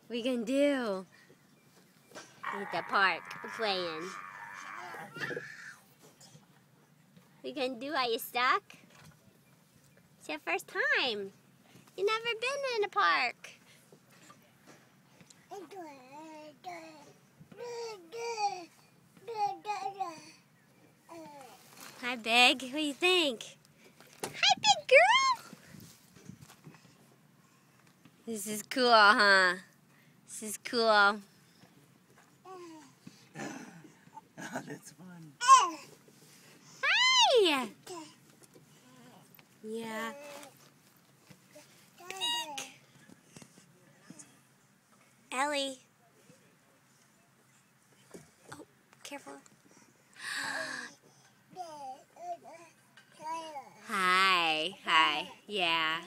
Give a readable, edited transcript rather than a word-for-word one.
What you gonna do? At the park, playing. What you gonna do? Are you stuck? It's your first time. You've never been in a park. Hi, Big. What do you think? Hi, big girl. This is cool, huh? This is cool. Oh, that's fun. Hi. Yeah. Ellie. Oh, careful. Hi. Hi. Yeah.